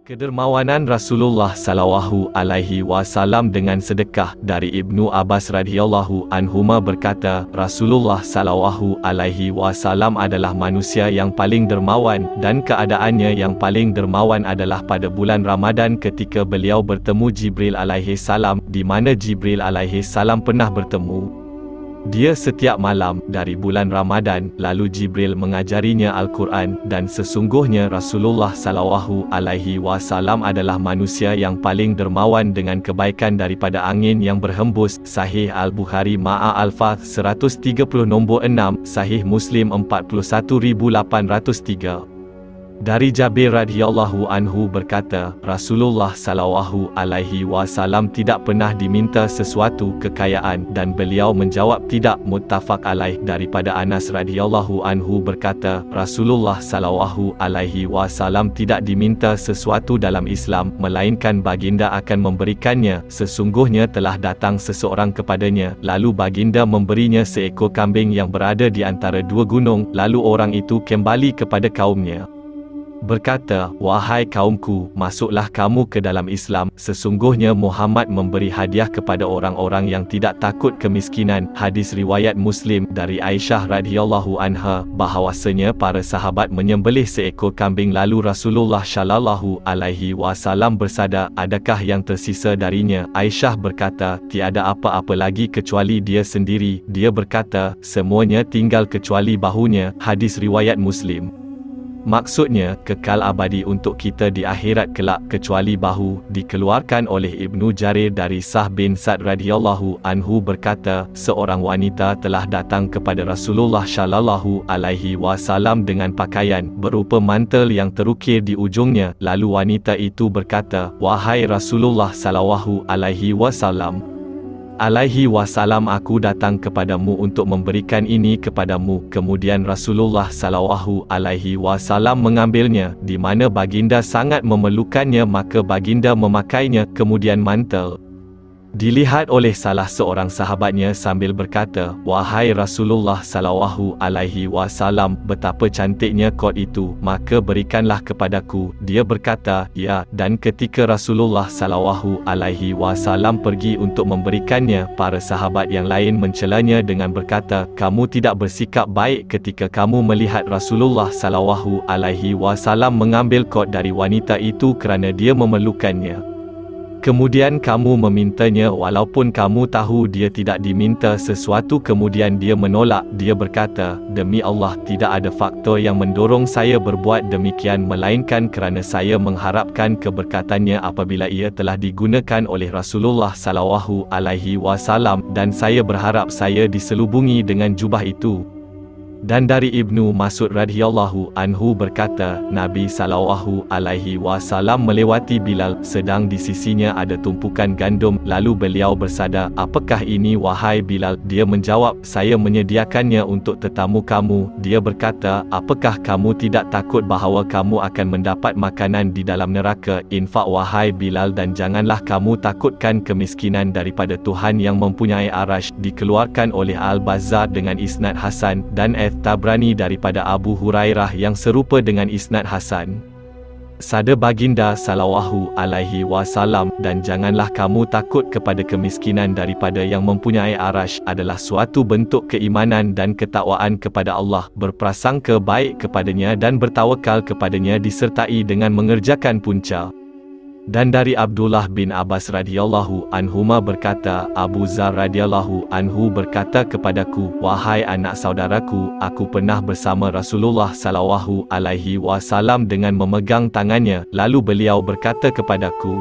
Kedermawanan Rasulullah sallallahu alaihi wasallam dengan sedekah. Dari Ibnu Abbas radhiyallahu anhuma berkata, Rasulullah sallallahu alaihi wasallam adalah manusia yang paling dermawan, dan keadaannya yang paling dermawan adalah pada bulan Ramadan ketika beliau bertemu Jibril alaihi salam, di mana Jibril alaihi salam pernah bertemu dia setiap malam dari bulan Ramadan. Lalu Jibril mengajarinya Al-Quran, dan sesungguhnya Rasulullah sallallahu alaihi wasallam adalah manusia yang paling dermawan dengan kebaikan daripada angin yang berhembus. Sahih Al-Bukhari Ma'a Al-Fath 130 nombor 6, Sahih Muslim 41803. Dari Jabir radhiyallahu anhu berkata, Rasulullah sallallahu alaihi wasallam tidak pernah diminta sesuatu kekayaan, dan beliau menjawab tidak. Muttafaq alaih. Daripada Anas radhiyallahu anhu berkata, Rasulullah sallallahu alaihi wasallam tidak diminta sesuatu dalam Islam, melainkan baginda akan memberikannya. Sesungguhnya telah datang seseorang kepadanya, lalu baginda memberinya seekor kambing yang berada di antara dua gunung. Lalu orang itu kembali kepada kaumnya, berkata, wahai kaumku, masuklah kamu ke dalam Islam. Sesungguhnya Muhammad memberi hadiah kepada orang-orang yang tidak takut kemiskinan. Hadis riwayat Muslim. Dari Aisyah radhiyallahu anha bahawasanya para sahabat menyembelih seekor kambing, lalu Rasulullah sallallahu alaihi wasallam bersabda, adakah yang tersisa darinya? Aisyah berkata, tiada apa-apa lagi kecuali dia sendiri. Dia berkata, semuanya tinggal kecuali bahunya. Hadis riwayat Muslim. Maksudnya, kekal abadi untuk kita di akhirat kelak, kecuali bahu. Dikeluarkan oleh Ibnu Jarir dari Sah bin Sa'd radhiyallahu anhu berkata, seorang wanita telah datang kepada Rasulullah sallallahu alaihi wasallam dengan pakaian berupa mantel yang terukir di ujungnya. Lalu wanita itu berkata, wahai Rasulullah sallallahu alaihi wasallam, aku datang kepadamu untuk memberikan ini kepadamu. Kemudian Rasulullah sallallahu alaihi wasallam mengambilnya, di mana baginda sangat memerlukannya, maka baginda memakainya. Kemudian mantel dilihat oleh salah seorang sahabatnya sambil berkata, wahai Rasulullah sallallahu alaihi wasallam, betapa cantiknya kot itu, maka berikanlah kepadaku. Dia berkata, ya. Dan ketika Rasulullah sallallahu alaihi wasallam pergi untuk memberikannya, para sahabat yang lain mencelanya dengan berkata, kamu tidak bersikap baik ketika kamu melihat Rasulullah sallallahu alaihi wasallam mengambil kot dari wanita itu kerana dia memerlukannya. Kemudian kamu memintanya walaupun kamu tahu dia tidak diminta sesuatu. Kemudian dia menolak. Dia berkata, demi Allah, tidak ada faktor yang mendorong saya berbuat demikian, melainkan kerana saya mengharapkan keberkatannya apabila ia telah digunakan oleh Rasulullah sallallahu alaihi wasallam, dan saya berharap saya diselubungi dengan jubah itu. Dan dari Ibnu Mas'ud radhiyallahu anhu berkata, Nabi sallallahu alaihi wasallam melewati Bilal, sedang di sisinya ada tumpukan gandum. Lalu beliau bersabda, apakah ini wahai Bilal? Dia menjawab, saya menyediakannya untuk tetamu kamu. Dia berkata, apakah kamu tidak takut bahawa kamu akan mendapat makanan di dalam neraka? Infak wahai Bilal, dan janganlah kamu takutkan kemiskinan daripada Tuhan yang mempunyai arash. Dikeluarkan oleh Al-Bazzar dengan isnad Hasan, dan Tabrani daripada Abu Hurairah yang serupa dengan isnad Hasan. Sabda baginda sallallahu alaihi wasallam, dan janganlah kamu takut kepada kemiskinan daripada yang mempunyai arash, adalah suatu bentuk keimanan dan ketakwaan kepada Allah, berprasangka baik kepadanya dan bertawakal kepadanya disertai dengan mengerjakan punca. Dan dari Abdullah bin Abbas radhiyallahu anhuma berkata, Abu Zar radhiyallahu anhu berkata kepadaku, wahai anak saudaraku, aku pernah bersama Rasulullah sallallahu alaihi wasallam dengan memegang tangannya. Lalu beliau berkata kepadaku,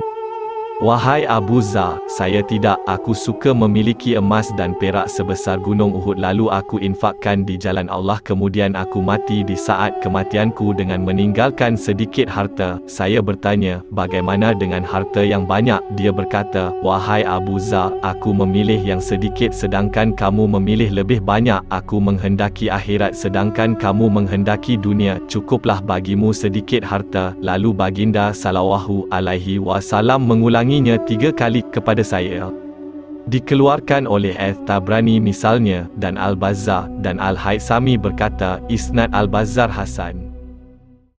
wahai Abu Zar, saya tidak. Aku suka memiliki emas dan perak sebesar gunung Uhud, lalu aku infakkan di jalan Allah. Kemudian aku mati di saat kematianku dengan meninggalkan sedikit harta. Saya bertanya, bagaimana dengan harta yang banyak? Dia berkata, wahai Abu Zar, aku memilih yang sedikit sedangkan kamu memilih lebih banyak. Aku menghendaki akhirat sedangkan kamu menghendaki dunia. Cukuplah bagimu sedikit harta. Lalu baginda sallallahu alaihi wasallam mengulangi 3 kali kepada saya. Dikeluarkan oleh Tabrani misalnya, dan Al-Bazzar, dan Al-Haythami berkata, isnad Al-Bazzar Hasan.